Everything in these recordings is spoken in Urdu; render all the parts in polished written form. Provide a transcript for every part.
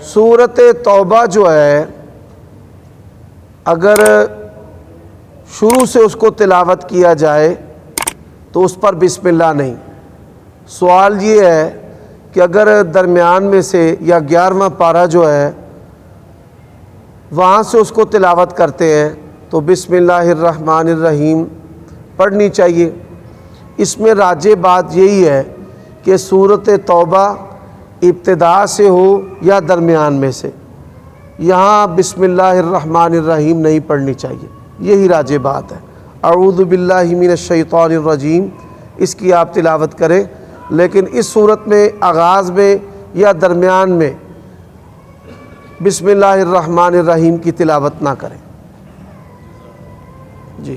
سورۃ توبہ جو ہے اگر شروع سے اس کو تلاوت کیا جائے تو اس پر بسم اللہ نہیں۔ سوال یہ ہے کہ اگر درمیان میں سے یا 11واں پارہ جو ہے وہاں سے اس کو تلاوت کرتے ہیں تو بسم اللہ الرحمن الرحیم پڑھنی چاہیے۔ اس میں راجح بات یہی ہے کہ سورۃ توبہ ابتدا سے ہو یا درمیان میں سے، یہاں بسم اللہ الرحمن الرحیم نہیں پڑھنی چاہیے، یہی راجح بات ہے۔ اعوذ باللہ من الشیطان الرجیم اس کی آپ تلاوت کریں، لیکن اس صورت میں آغاز میں یا درمیان میں بسم اللہ الرحمن الرحیم کی تلاوت نہ کریں۔ جی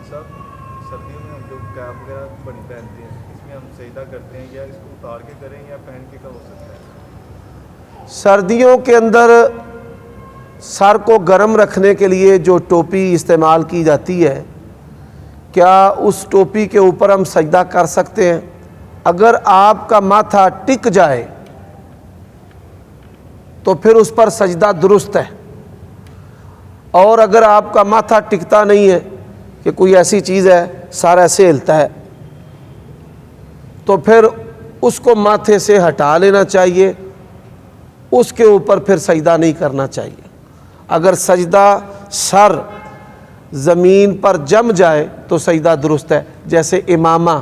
سردیوں میں ہم لوگ کیپ وغیرہ بڑی پہنتے ہیں، اس میں ہم سجدہ کرتے ہیں، یا اس کو اتار کے کریں یا پہن کے کا ہو سکتا ہے؟ سردیوں کے اندر سر کو گرم رکھنے کے لیے جو ٹوپی استعمال کی جاتی ہے، کیا اس ٹوپی کے اوپر ہم سجدہ کر سکتے ہیں؟ اگر آپ کا ماتھا ٹک جائے تو پھر اس پر سجدہ درست ہے، اور اگر آپ کا ماتھا ٹکتا نہیں ہے کہ کوئی ایسی چیز ہے سر ایسے ہلتا ہے تو پھر اس کو ماتھے سے ہٹا لینا چاہیے، اس کے اوپر پھر سجدہ نہیں کرنا چاہیے۔ اگر سجدہ سر زمین پر جم جائے تو سجدہ درست ہے، جیسے امامہ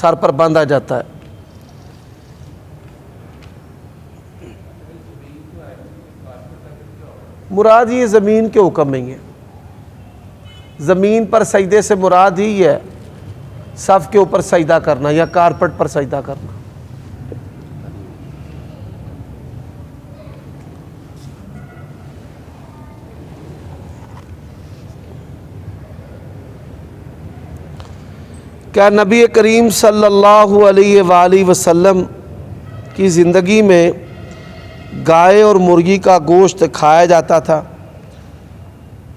سر پر باندھا جاتا ہے۔ مراد یہ زمین کے حکم نہیں ہے، زمین پر سجدے سے مراد ہی ہے صف کے اوپر سجدہ کرنا یا کارپٹ پر سجدہ کرنا۔ کیا نبی کریم صلی اللہ علیہ وآلہ وسلم کی زندگی میں گائے اور مرغی کا گوشت کھایا جاتا تھا؟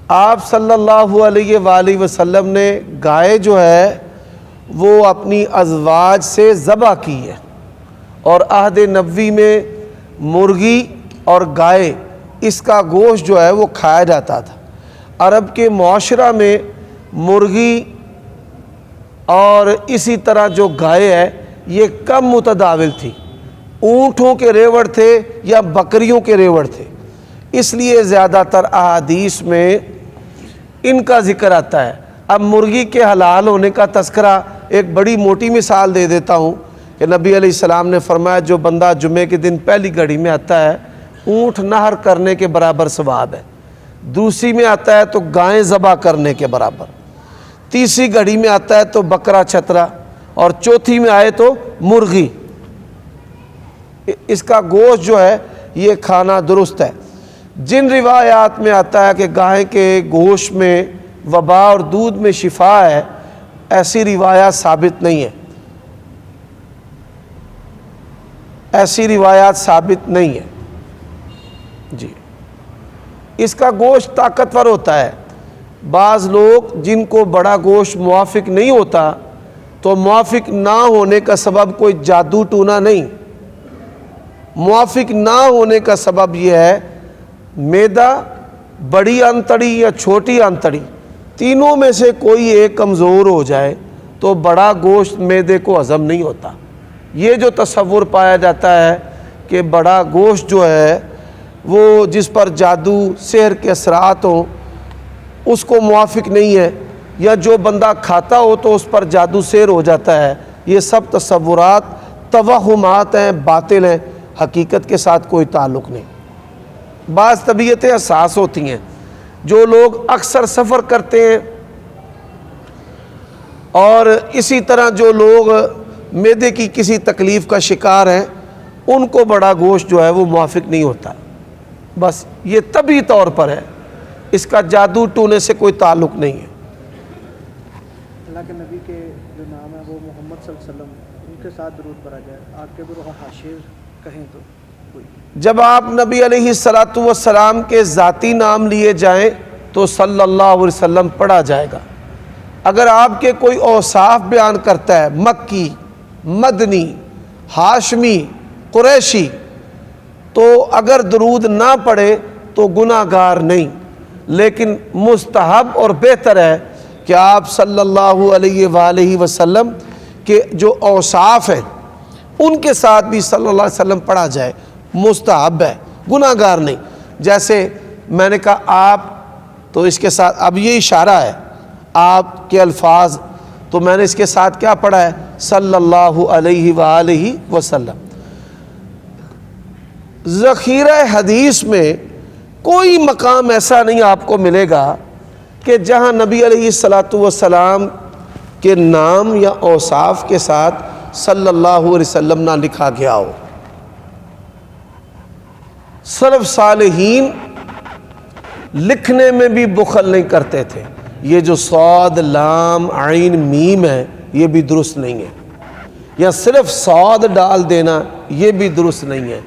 آپ صلی اللہ علیہ وآلہ وسلم نے گائے جو ہے وہ اپنی ازواج سے ذبح کی ہے، اور عہد نبوی میں مرغی اور گائے اس کا گوشت جو ہے وہ کھایا جاتا تھا۔ عرب کے معاشرہ میں مرغی اور اسی طرح جو گائے ہے یہ کم متداول تھی، اونٹوں کے ریوڑ تھے یا بکریوں کے ریوڑ تھے، اس لیے زیادہ تر احادیث میں ان کا ذکر آتا ہے۔ اب مرغی کے حلال ہونے کا تذکرہ ایک بڑی موٹی مثال دے دیتا ہوں کہ نبی علیہ السلام نے فرمایا جو بندہ جمعے کے دن پہلی گھڑی میں آتا ہے اونٹ نہر کرنے کے برابر ثواب ہے، دوسری میں آتا ہے تو گائیں ذبح کرنے کے برابر، تیسری گھڑی میں آتا ہے تو بکرا چھترا، اور چوتھی میں آئے تو مرغی۔ اس کا گوشت جو ہے یہ کھانا درست ہے۔ جن روایات میں آتا ہے کہ گائے کے گوشت میں وبا اور دودھ میں شفا ہے، ایسی روایات ثابت نہیں ہے، ایسی روایات ثابت نہیں ہے۔ جی اس کا گوشت طاقتور ہوتا ہے۔ بعض لوگ جن کو بڑا گوشت موافق نہیں ہوتا تو موافق نہ ہونے کا سبب کوئی جادو ٹونا نہیں، موافق نہ ہونے کا سبب یہ ہے معدہ، بڑی انتڑی یا چھوٹی انتڑی، تینوں میں سے کوئی ایک کمزور ہو جائے تو بڑا گوشت معدے کو ہضم نہیں ہوتا۔ یہ جو تصور پایا جاتا ہے کہ بڑا گوشت جو ہے وہ جس پر جادو سحر کے اثرات ہوں اس کو موافق نہیں ہے، یا جو بندہ کھاتا ہو تو اس پر جادو سحر ہو جاتا ہے، یہ سب تصورات توہمات ہیں، باطل ہیں، حقیقت کے ساتھ کوئی تعلق نہیں۔ بعض طبیعتیں حساس ہوتی ہیں، جو لوگ اکثر سفر کرتے ہیں اور اسی طرح جو لوگ معدے کی کسی تکلیف کا شکار ہیں ان کو بڑا گوشت جو ہے وہ موافق نہیں ہوتا، بس یہ طبعی طور پر ہے، اس کا جادو ٹونے سے کوئی تعلق نہیں ہے۔ اللہ کے نبی کے جو نام ہے وہ محمد صلی اللہ علیہ وسلم، ان کے ساتھ درود پڑھا جائے، آپ کے بروح حاشر کہیں تو کوئی۔ جب آپ نبی علیہ السلام کے ذاتی نام لیے جائیں تو صلی اللہ علیہ وسلم پڑھا جائے گا۔ اگر آپ کے کوئی اوصاف بیان کرتا ہے، مکی، مدنی، ہاشمی، قریشی، تو اگر درود نہ پڑھے تو گناہ گار نہیں، لیکن مستحب اور بہتر ہے کہ آپ صلی اللہ علیہ وآلہ وسلم کے جو اوصاف ہیں ان کے ساتھ بھی صلی اللہ علیہ وسلم پڑھا جائے، مستحب ہے، گناہ گار نہیں۔ جیسے میں نے کہا آپ، تو اس کے ساتھ اب یہ اشارہ ہے آپ کے الفاظ، تو میں نے اس کے ساتھ کیا پڑھا ہے؟ صلی اللہ علیہ وآلہ وسلم۔ ذخیرہ حدیث میں کوئی مقام ایسا نہیں آپ کو ملے گا کہ جہاں نبی علیہ الصلاۃ والسلام کے نام یا اوصاف کے ساتھ صلی اللہ علیہ وسلم نہ لکھا گیا ہو۔ سلف صالحین لکھنے میں بھی بخل نہیں کرتے تھے۔ یہ جو صاد لام عین میم ہے یہ بھی درست نہیں ہے، یا صرف صاد ڈال دینا یہ بھی درست نہیں ہے۔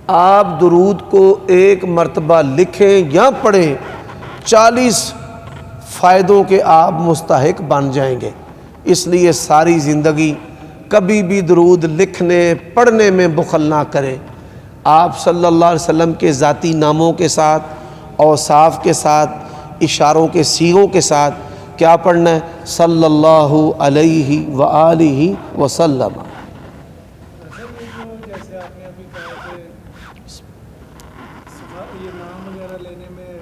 آپ درود کو ایک مرتبہ لکھیں یا پڑھیں، 40 فائدوں کے آپ مستحق بن جائیں گے۔ اس لیے ساری زندگی کبھی بھی درود لکھنے پڑھنے میں بخل نہ کریں۔ آپ صلی اللہ علیہ وسلم کے ذاتی ناموں کے ساتھ، اوصاف کے ساتھ، اشاروں کے صیغوں کے ساتھ کیا پڑھنا ہے؟ صلی اللہ علیہ وآلہ وسلم۔ جیسے آپ نے ابھی کہا کہ یہ نام وغیرہ لینے میں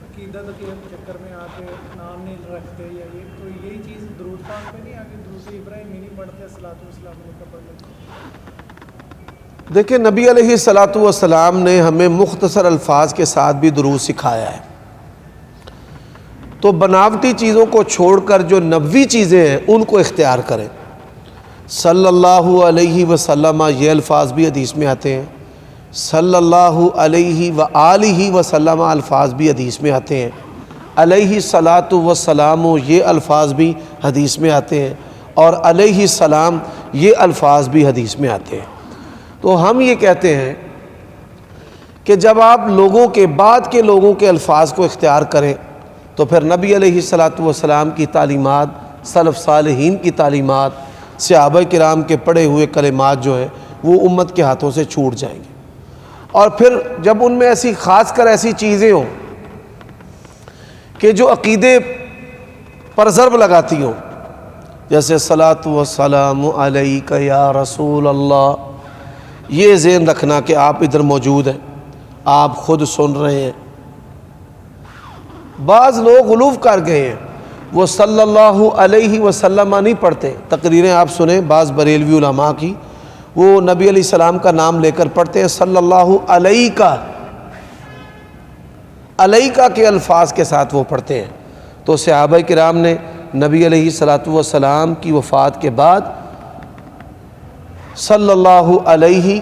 عقیدت کے چکر میں آ کے نام نہیں رکھتے، یا یہ تو یہی چیز درود پاک میں نہیں آ کے درود ابراہیمی نہیں پڑھتے صلاۃ والسلام علیہ پڑھ لیتے؟ دیکھیں نبی علیہ الصلاۃ والسلام نے ہمیں مختصر الفاظ کے ساتھ بھی درود سکھایا ہے، تو بناوٹی چیزوں کو چھوڑ کر جو نبوی چیزیں ہیں ان کو اختیار کریں۔ صلی اللہ علیہ وسلم یہ الفاظ بھی حدیث میں آتے ہیں، صلی اللہ علیہ وآلہ وسلم الفاظ بھی حدیث میں آتے ہیں، علیہ الصلاۃ والسلام یہ الفاظ بھی حدیث میں آتے ہیں، اور علیہ السلام یہ الفاظ بھی حدیث میں آتے ہیں۔ تو ہم یہ کہتے ہیں کہ جب آپ لوگوں کے بعد کے لوگوں کے الفاظ کو اختیار کریں تو پھر نبی علیہ الصلاۃ والسلام کی تعلیمات، سلف صالحین کی تعلیمات، صحابہ کرام کے پڑھے ہوئے کلمات جو ہیں وہ امت کے ہاتھوں سے چھوٹ جائیں گے۔ اور پھر جب ان میں ایسی خاص کر ایسی چیزیں ہوں کہ جو عقیدے پر ضرب لگاتی ہوں، جیسے صلاۃ والسلام علیک یا رسول اللہ، یہ ذہن رکھنا کہ آپ ادھر موجود ہیں، آپ خود سن رہے ہیں۔ بعض لوگ غلو کر گئے ہیں، وہ صلی اللہ علیہ وسلم نہیں پڑھتے۔ تقریریں آپ سنیں بعض بریلوی علماء کی، وہ نبی علیہ السلام کا نام لے کر پڑھتے ہیں صلی اللہ علیہ کا، علیہ کے الفاظ کے ساتھ وہ پڑھتے ہیں۔ تو صحابہ کرام نے نبی علیہ الصلاۃ والسلام کی وفات کے بعد صلی اللہ علیہ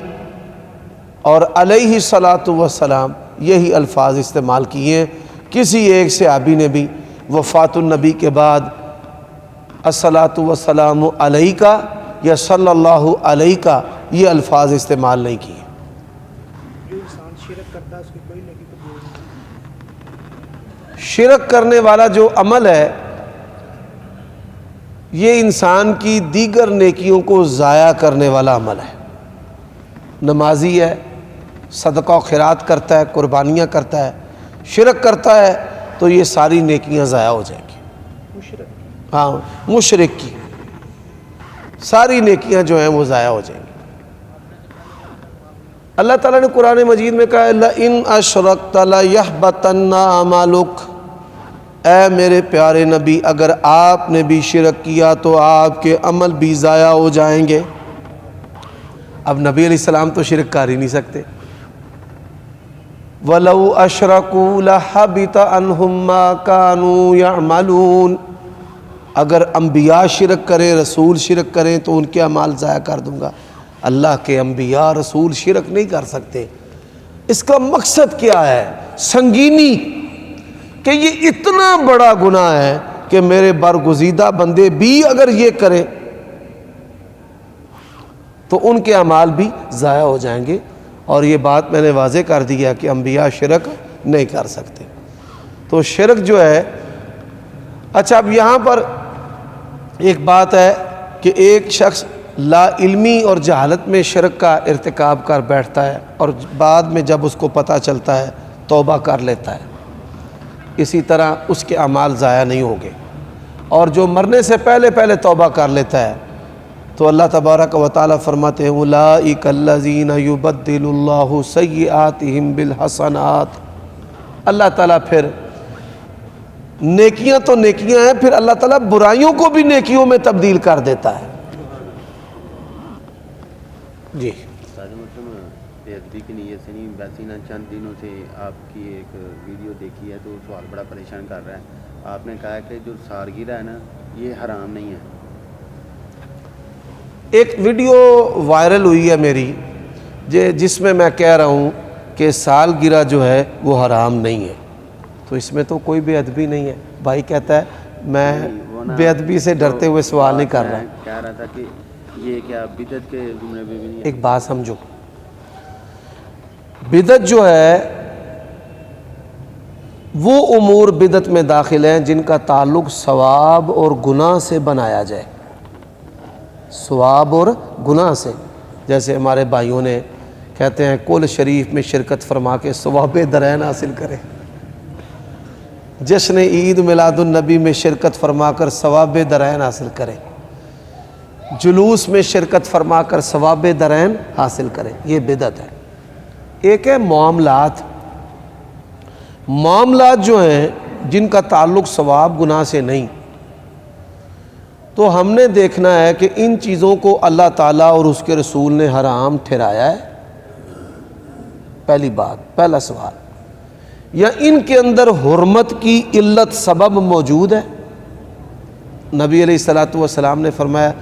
اور علیہ الصلاۃ والسلام یہی الفاظ استعمال کیے ہیں۔ کسی ایک صحابی نے بھی وفات النبی کے بعد الصلاۃ والسلام علیہ کا یا صلی اللہ علیہ کا یہ الفاظ استعمال نہیں کیے۔ جو انسان شرک کرتا ہے اس کی کوئی نیکی قبول نہیں۔ شرک کرنے والا جو عمل ہے یہ انسان کی دیگر نیکیوں کو ضائع کرنے والا عمل ہے۔ نمازی ہے، صدقہ و خیرات کرتا ہے، قربانیاں کرتا ہے، شرک کرتا ہے تو یہ ساری نیکیاں ضائع ہو جائیں گی۔ مشرک ہاں، مشرک کی ساری نیکیاں جو ہیں وہ ضائع ہو جائیں گی۔ اللہ تعالیٰ نے قرآن مجید میں کہا لَإِنْ أَشْرَكْتَ لَيَحْبَطَنَّ عَمَلُكَ، اے میرے پیارے نبی اگر آپ نے بھی شرک کیا تو آپ کے عمل بھی ضائع ہو جائیں گے۔ اب نبی علیہ السلام تو شرک کر ہی نہیں سکتے۔ وَلَوْ أَشْرَكُوا لَحَبِطَ عَنْهُمْ مَا كَانُوا يَعْمَلُونَ، اگر انبیاء شرک کریں، رسول شرک کریں تو ان کے اعمال ضائع کر دوں گا۔ اللہ کے انبیاء رسول شرک نہیں کر سکتے۔ اس کا مقصد کیا ہے؟ سنگینی، کہ یہ اتنا بڑا گناہ ہے کہ میرے برگزیدہ بندے بھی اگر یہ کریں تو ان کے اعمال بھی ضائع ہو جائیں گے۔ اور یہ بات میں نے واضح کر دیا کہ انبیاء شرک نہیں کر سکتے۔ تو شرک جو ہے، اچھا اب یہاں پر ایک بات ہے کہ ایک شخص لا علمی اور جہالت میں شرک کا ارتکاب کر بیٹھتا ہے اور بعد میں جب اس کو پتہ چلتا ہے توبہ کر لیتا ہے، اسی طرح اس کے اعمال ضائع نہیں ہوں گے۔ اور جو مرنے سے پہلے پہلے توبہ کر لیتا ہے تو اللہ تبارک و تعالیٰ فرماتے ہیں اولئک الذین یبدل اللہ سیئاتہم بالحسنات، اللہ تعالیٰ پھر نیکیاں تو نیکیاں ہیں، پھر اللہ تعالیٰ برائیوں کو بھی نیکیوں میں تبدیل کر دیتا ہے۔ جی بے ادبی کی نیت سے نہیں، ویسے نہ چند دنوں سے آپ کی ایک ویڈیو دیکھی ہے تو سوال بڑا پریشان کر رہا ہے۔ آپ نے کہا کہ جو سالگرہ ہے نا یہ حرام نہیں ہے۔ ایک ویڈیو وائرل ہوئی ہے میری جس میں میں کہہ رہا ہوں کہ سالگرہ جو ہے وہ حرام نہیں ہے، تو اس میں تو کوئی بے ادبی نہیں ہے۔ بھائی کہتا ہے میں بے ادبی سے ڈرتے ہوئے سوال نہیں کر رہا، کہہ رہا تھا کہ یہ کیا بدعت کے زمرے میں بھی نہیں ہے؟ ایک بات سمجھو، بدعت جو ہے وہ امور بدعت میں داخل ہیں جن کا تعلق ثواب اور گناہ سے بنایا جائے، ثواب اور گناہ سے۔ جیسے ہمارے بھائیوں نے کہتے ہیں کل شریف میں شرکت فرما کے ثواب درین حاصل کرے، جشن عید میلاد النبی میں شرکت فرما کر ثواب درین حاصل کرے، جلوس میں شرکت فرما کر ثواب درین حاصل کرے، یہ بدعت ہے۔ ایک ہے معاملات جو ہیں جن کا تعلق ثواب گناہ سے نہیں، تو ہم نے دیکھنا ہے کہ ان چیزوں کو اللہ تعالیٰ اور اس کے رسول نے حرام ٹھہرایا ہے، پہلی بات، پہلا سوال، یا ان کے اندر حرمت کی علت سبب موجود ہے۔ نبی علیہ الصلوۃ والسلام نے فرمایا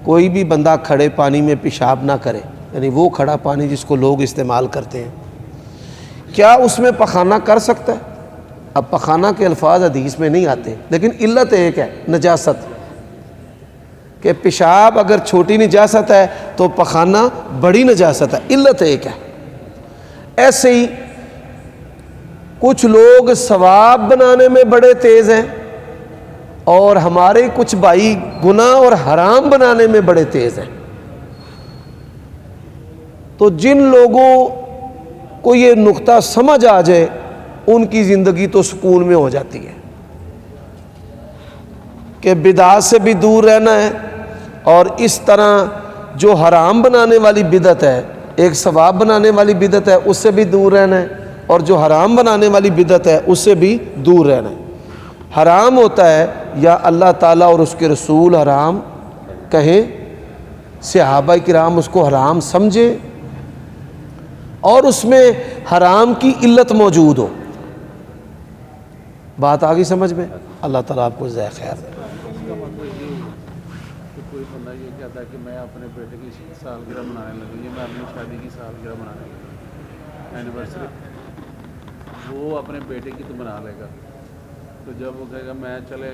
کوئی بھی بندہ کھڑے پانی میں پیشاب نہ کرے، یعنی وہ کھڑا پانی جس کو لوگ استعمال کرتے ہیں، کیا اس میں پخانہ کر سکتا ہے؟ اب پخانہ کے الفاظ حدیث میں نہیں آتے، لیکن علت ایک ہے، نجاست، کہ پیشاب اگر چھوٹی نجاست ہے تو پخانہ بڑی نجاست ہے، علت ایک ہے۔ ایسے ہی کچھ لوگ ثواب بنانے میں بڑے تیز ہیں اور ہمارے کچھ بھائی گناہ اور حرام بنانے میں بڑے تیز ہیں۔ تو جن لوگوں کو یہ نقطہ سمجھ آ جائے ان کی زندگی تو سکون میں ہو جاتی ہے کہ بدعات سے بھی دور رہنا ہے، اور اس طرح جو حرام بنانے والی بدعت ہے، ایک ثواب بنانے والی بدعت ہے، اس سے بھی دور رہنا ہے، اور جو حرام بنانے والی بدعت ہے اس سے بھی دور رہنا ہے۔ حرام ہوتا ہے یا اللہ تعالیٰ اور اس کے رسول حرام کہیں، صحابہ کرام اس کو حرام سمجھے اور اس میں حرام کی علت موجود ہو۔ بات آگئی سمجھ میں؟ اللہ تعالیٰ آپ کو جزائے خیر دے۔ کوئی بندہ یہ کہتا ہے کہ میں اپنے بیٹے کی سالگرہ منانے لگوں یا میں اپنی شادی کی سالگرہ منانے لگوں، اینیورسری، وہ اپنے بیٹے کی تو منا لے گا، تو جب وہ کہے گا میں چلے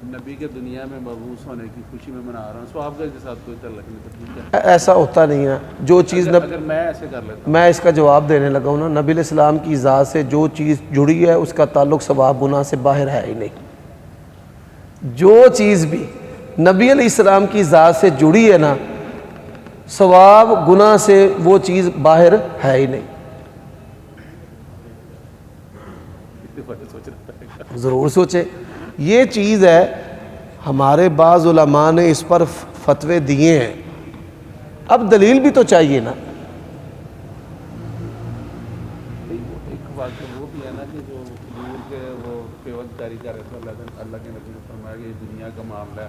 نبی کے دنیا میں مبعوث ہونے کی خوشی میں منا رہا ہوں، سو آپ کے ساتھ کوئی تعلق نہیں، تو ٹھیک ہے۔ ایسا ہوتا نہیں ہے، جو چیز اگر میں ایسے کر لیتا ہوں، میں اس کا جواب دینے لگا ہوں نا، نبی علیہ السلام کی ذات سے جو چیز جڑی ہے اس کا تعلق ثواب گناہ سے باہر ہے ہی نہیں۔ جو چیز بھی نبی علیہ السلام کی ذات سے جڑی ہے نا، ثواب گناہ سے وہ چیز باہر ہے ہی نہیں۔ سوچ رہا ہے ضرور سوچے، یہ چیز ہے، ہمارے بعض علماء نے اس پر فتوے دیے ہیں، اب دلیل بھی تو چاہیے نا۔ ایک بات تو وہ بھی ہے نا کہ جو حضور کے وہ پیوت جاری کر رہے تھے، اللہ کے نبی نے فرمایا کہ یہ دنیا کا معاملہ ہے،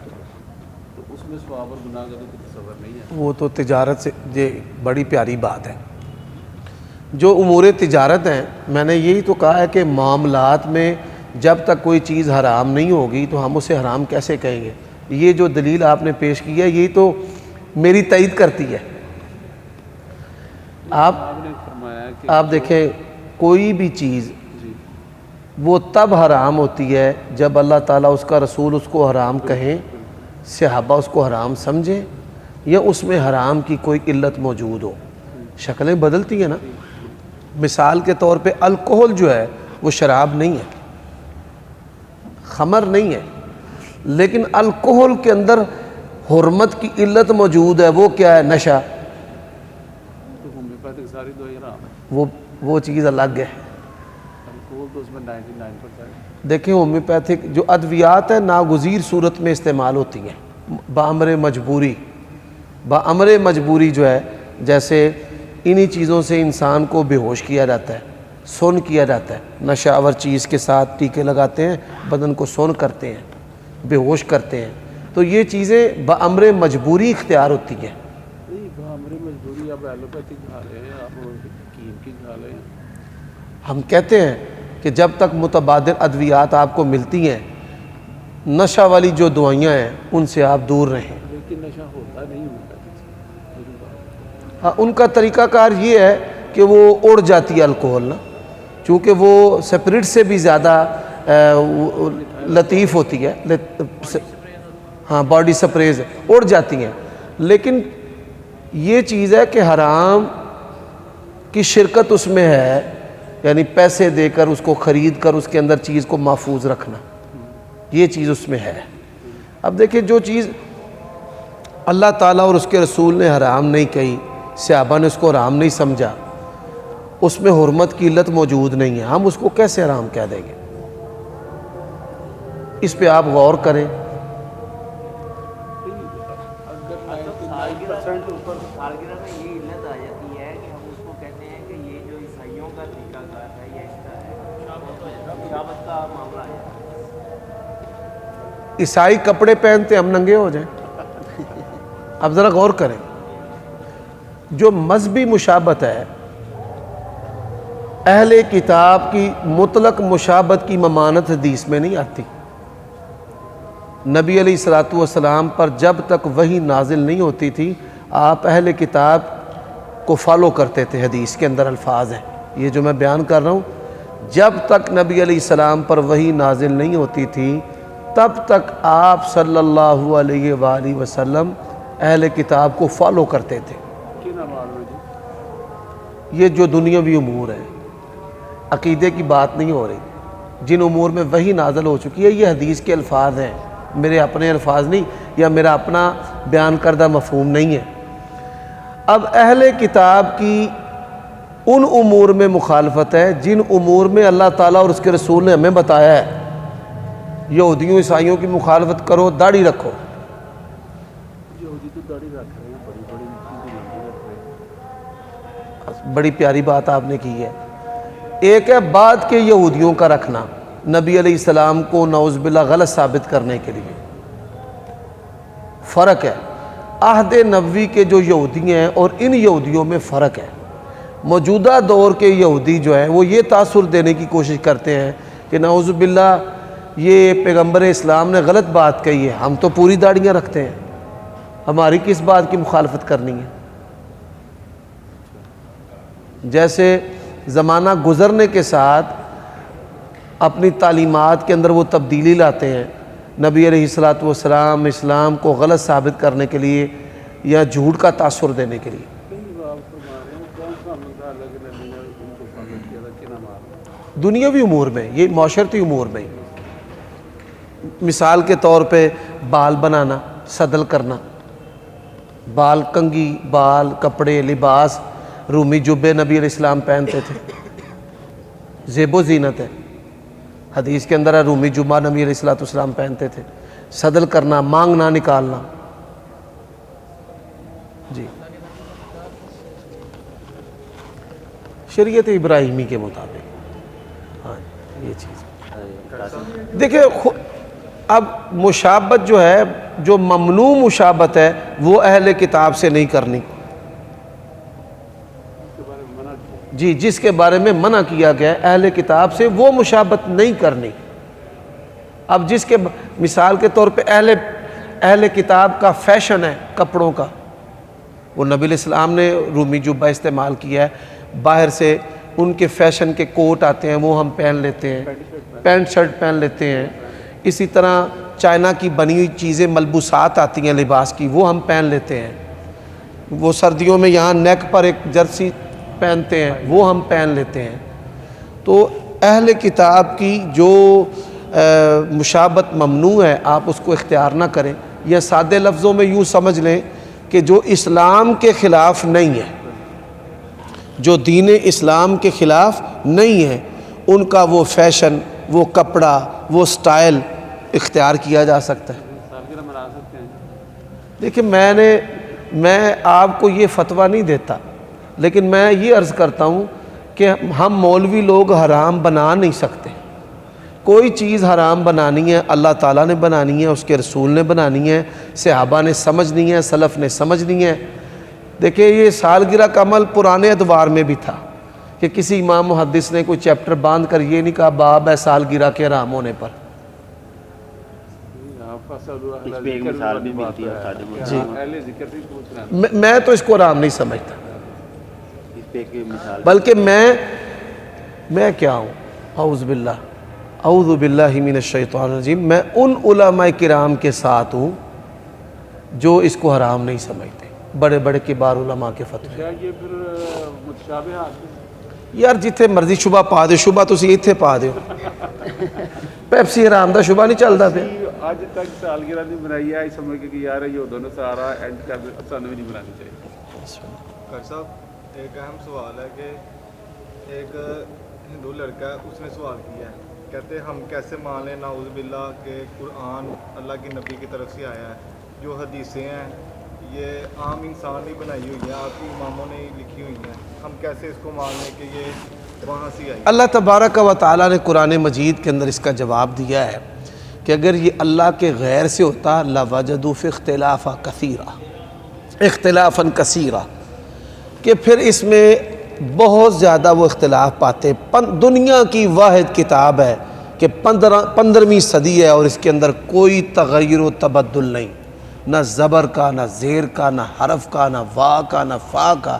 تو اس میں ثواب اور گناہ کا تو کوئی تصور نہیں ہے۔ وہ تو تجارت سے، یہ بڑی پیاری بات ہے۔ جو امور تجارت ہیں، میں نے یہی تو کہا ہے کہ معاملات میں جب تک کوئی چیز حرام نہیں ہوگی تو ہم اسے حرام کیسے کہیں گے؟ یہ جو دلیل آپ نے پیش کی ہے یہ تو میری تائید کرتی ہے۔ آپ نے فرمایا کہ آپ دیکھیں کوئی بھی چیز وہ تب حرام ہوتی ہے جب اللہ تعالیٰ اس کا رسول اس کو حرام کہیں، صحابہ اس کو حرام سمجھیں، یا اس میں حرام کی کوئی علت موجود ہو۔ شکلیں بدلتی ہیں نا، مثال کے طور پہ الکحل جو ہے وہ شراب نہیں ہے، خمر نہیں ہے، لیکن الکحل کے اندر حرمت کی علت موجود ہے، وہ کیا ہے؟ نشہ، تو ہومیوپیتھک ساری دوائی حرام ہے، وہ چیز الگ ہے۔ الکوہل تو اس میں 99%۔ دیکھیں ہومیوپیتھک جو ادویات ہیں ناگزیر صورت میں استعمال ہوتی ہیں بامر مجبوری، بامر مجبوری جو ہے، جیسے انہی چیزوں سے انسان کو بے ہوش کیا جاتا ہے، سون کیا جاتا ہے، نشہ آور چیز کے ساتھ ٹیکے لگاتے ہیں، بدن کو سون کرتے ہیں، بے ہوش کرتے ہیں، تو یہ چیزیں بامر مجبوری اختیار ہوتی ہیں۔ نہیں ہماری مجبوری، آپ ایلوپیتھک کھا رہے ہیں، آپ حکیم کی کھا رہے ہیں۔ ہم کہتے ہیں کہ جب تک متبادل ادویات آپ کو ملتی ہیں، نشہ والی جو دوائیاں ہیں ان سے آپ دور رہیں۔ لیکن نشہ ہوتا نہیں ہومیوپیتھک سے۔ ہاں، ان کا طریقہ کار یہ ہے کہ وہ اڑ جاتی ہے الکوہل نا، چونکہ وہ سپرٹ سے بھی زیادہ لطیف ہوتی ہے، ہاں باڈی سپریز اڑ جاتی ہیں، لیکن یہ چیز ہے کہ حرام کی شرکت اس میں ہے، یعنی پیسے دے کر اس کو خرید کر اس کے اندر چیز کو محفوظ رکھنا، یہ چیز اس میں ہے۔ اب دیکھیں جو چیز اللہ تعالیٰ اور اس کے رسول نے حرام نہیں کہی، صحابہ نے اس کو حرام نہیں سمجھا، اس میں حرمت کی علت موجود نہیں ہے، ہم اس کو کیسے حرام کہہ دیں گے؟ اس پہ آپ غور کریں۔ سالگرہ میں یہ علت آ جاتی ہے کہ ہم اس کو کہتے ہیں کہ یہ جو عیسائیوں کا طریقہ کار ہے یا اس کا ہے، مشابہت کا معاملہ ہے۔ عیسائی کپڑے پہنتے ہم ننگے ہو جائیں؟ اب ذرا غور کریں، جو مذہبی مشابہت ہے، اہل کتاب کی مطلق مشابہت کی ممانت حدیث میں نہیں آتی۔ نبی علیہ الصلوۃ والسلام پر جب تک وحی نازل نہیں ہوتی تھی، آپ اہل کتاب کو فالو کرتے تھے، حدیث کے اندر الفاظ ہیں یہ جو میں بیان کر رہا ہوں، جب تک نبی علیہ السلام پر وحی نازل نہیں ہوتی تھی تب تک آپ صلی اللہ علیہ وآلہ وسلم اہل کتاب کو فالو کرتے تھے۔ کی نہ معلوم جی، یہ جو دنیاوی امور ہیں، عقیدے کی بات نہیں ہو رہی، جن امور میں وحی نازل ہو چکی ہے، یہ حدیث کے الفاظ ہیں، میرے اپنے الفاظ نہیں، یا میرا اپنا بیان کردہ مفہوم نہیں ہے۔ اب اہل کتاب کی ان امور میں مخالفت ہے جن امور میں اللہ تعالیٰ اور اس کے رسول نے ہمیں بتایا ہے۔ یہودیوں عیسائیوں کی مخالفت کرو، داڑھی رکھو، یہودی تو داڑھی رکھ رہے ہیں، بڑی بڑی لمبی رکھ رہے ہیں۔ بڑی پیاری بات آپ نے کی ہے۔ ایک ہے بعد کے یہودیوں کا رکھنا، نبی علیہ السلام کو نعوذ باللہ غلط ثابت کرنے کے لیے، فرق ہے۔ عہد نبوی کے جو یہودی ہیں اور ان یہودیوں میں فرق ہے۔ موجودہ دور کے یہودی جو ہیں وہ یہ تاثر دینے کی کوشش کرتے ہیں کہ نعوذ باللہ یہ پیغمبر اسلام نے غلط بات کہی ہے، ہم تو پوری داڑیاں رکھتے ہیں، ہماری کس بات کی مخالفت کرنی ہے؟ جیسے زمانہ گزرنے کے ساتھ اپنی تعلیمات کے اندر وہ تبدیلی لاتے ہیں، نبی علیہ الصلوۃ والسلام اسلام کو غلط ثابت کرنے کے لیے یا جھوٹ کا تاثر دینے کے لیے۔ نہیں آپ فرما رہے ہیں کون سا عمل اللہ کے نبی نے ان کو فالو کیا تھا، کی نہ معلوم۔ دنیاوی امور میں، یہ معاشرتی امور میں، مثال کے طور پہ بال بنانا، سدل کرنا، بال کنگھی، بال کپڑے، لباس، رومی جبے نبی علیہ السلام پہنتے تھے، زیب و زینت ہے، حدیث کے اندر ہے رومی جبہ نبی علیہ السلام پہنتے تھے، سدل کرنا، مانگنا، نکالنا، جی شریعت ابراہیمی کے مطابق، ہاں یہ چیز دیکھیں۔ اب مشابہت جو ہے، جو ممنوع مشابہت ہے، وہ اہل کتاب سے نہیں کرنی، جی جس کے بارے میں منع کیا گیا ہے اہل کتاب سے، وہ مشابہت نہیں کرنی۔ اب جس کے مثال کے طور پہ اہل کتاب کا فیشن ہے کپڑوں کا، وہ نبی علیہ السلام نے رومی جبہ استعمال کیا ہے، باہر سے ان کے فیشن کے کوٹ آتے ہیں وہ ہم پہن لیتے ہیں، پینٹ شرٹ پہن لیتے ہیں، اسی طرح چائنا کی بنی ہوئی چیزیں ملبوسات آتی ہیں لباس کی، وہ ہم پہن لیتے ہیں، وہ سردیوں میں یہاں نیک پر ایک جرسی پہنتے ہیں وہ ہم پہن لیتے ہیں۔ تو اہل کتاب کی جو مشابہت ممنوع ہے آپ اس کو اختیار نہ کریں، یا سادے لفظوں میں یوں سمجھ لیں کہ جو اسلام کے خلاف نہیں ہے، جو دین اسلام کے خلاف نہیں ہے، ان کا وہ فیشن، وہ کپڑا، وہ سٹائل اختیار کیا جا سکتا ہے۔ سالگرہ منا سکتے ہیں؟ دیکھیں میں آپ کو یہ فتویٰ نہیں دیتا، لیکن میں یہ عرض کرتا ہوں کہ ہم مولوی لوگ حرام بنا نہیں سکتے۔ کوئی چیز حرام بنانی ہے اللہ تعالیٰ نے بنانی ہے، اس کے رسول نے بنانی ہے، صحابہ نے سمجھنی ہے، سلف نے سمجھنی ہے۔ دیکھیں یہ سالگرہ کا عمل پرانے ادوار میں بھی تھا کہ کسی امام محدث نے کوئی چیپٹر باندھ کر یہ نہیں کہا باب ہے سالگرہ کے حرام ہونے پر۔ اس پہ ایک مثال بھی ملتی ہے استاد جی۔ اہل ذکر سے پوچھ رہا ہوں۔ میں تو اس کو حرام نہیں سمجھتا، اس پہ ایک مثال بلکہ میں کیا ہوں، اعوذ باللہ من الشیطان الرجیم، میں ان علماء کرام کے ساتھ ہوں جو اس کو حرام نہیں سمجھتے، بڑے بڑے کبار علماء کے فتوے۔ کیا یہ پھر متشابہات ہیں؟ یار جتھے مرضی شبہ پا دے، شبہ تسی ایتھے پا دیو، پیپسی حرام دا شبہ نہیں چلدا پیا۔ آج تک سالگرہ نہیں بنائی ہے، سمجھ کے کہ یار یہ دونوں سارا اینڈ کر سانوں بھی نہیں بنانی چاہیے۔ ڈاکٹر صاحب ایک اہم سوال ہے کہ ایک ہندو لڑکا ہے، اس نے سوال کیا ہے، کہتے ہیں ہم کیسے مان لیں نعوذ باللہ کہ قرآن اللہ کے نبی کی طرف سے آیا ہے، جو حدیثیں ہیں یہ عام انسان نے بنائی ہوئی ہیں، آپ کی اماموں نے لکھی ہوئی ہیں، ہم کیسے اس کو مان لیں کہ یہ وہاں سے آئی؟ اللہ تبارک و تعالیٰ نے قرآن مجید کے اندر اس کا جواب دیا ہے کہ اگر یہ اللہ کے غیر سے ہوتا لَوَجَدُوا فِي اخْتِلَافًا كَثِيرًا، اختلافاً کثیرا، کہ پھر اس میں بہت زیادہ وہ اختلاف پاتے۔ دنیا کی واحد کتاب ہے کہ 15ویں صدی ہے اور اس کے اندر کوئی تغیر و تبدل نہیں، نہ زبر کا، نہ زیر کا، نہ حرف کا، نہ وا کا، نہ فا کا۔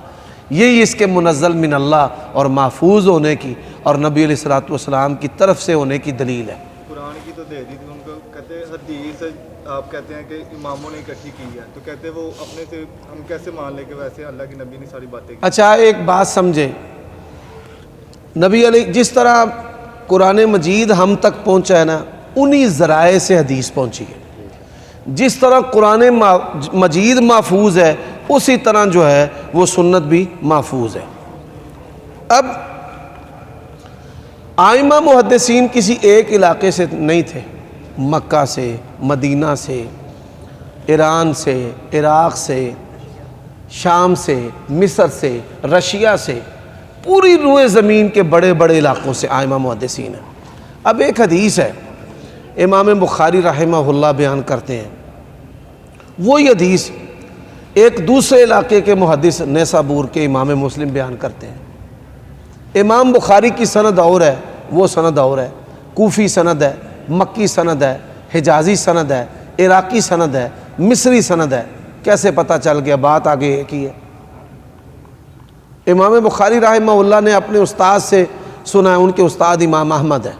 یہی اس کے منزل من اللہ اور محفوظ ہونے کی اور نبی علیہ الصلوۃ والسلام کی طرف سے ہونے کی دلیل ہے۔ قرآن کی تو دے دی تھی ان کو، کہتے ہیں حدیث آپ کہتے ہیں کہ اماموں نے اکٹھی کی ہے، تو کہتے ہیں وہ اپنے سے ہم کیسے مان لیں کہ ویسے اللہ کے نبی نے ساری باتیں کی؟ اچھا ایک بات سمجھیں، نبی علیہ جس طرح قرآن مجید ہم تک پہنچا ہے نا، انہی ذرائع سے حدیث پہنچی ہے۔ جس طرح قرآن مجید محفوظ ہے اسی طرح جو ہے وہ سنت بھی محفوظ ہے۔ اب ائمہ محدثین کسی ایک علاقے سے نہیں تھے، مکہ سے، مدینہ سے، ایران سے، عراق سے، شام سے، مصر سے، رشیا سے، پوری روئے زمین کے بڑے بڑے علاقوں سے ائمہ محدثین ہیں۔ اب ایک حدیث ہے امام بخاری رحمہ اللہ بیان کرتے ہیں، وہی حدیث ایک دوسرے علاقے کے محدث نیسابور کے امام مسلم بیان کرتے ہیں۔ امام بخاری کی سند اور ہے، وہ سند اور ہے، کوفی سند ہے، مکی سند ہے، حجازی سند ہے، عراقی سند ہے، مصری سند ہے۔ کیسے پتہ چل گیا؟ بات آگے ایک ہی ہے۔ امام بخاری رحمہ اللہ نے اپنے استاد سے سنا ہے، ان کے استاد امام احمد ہے۔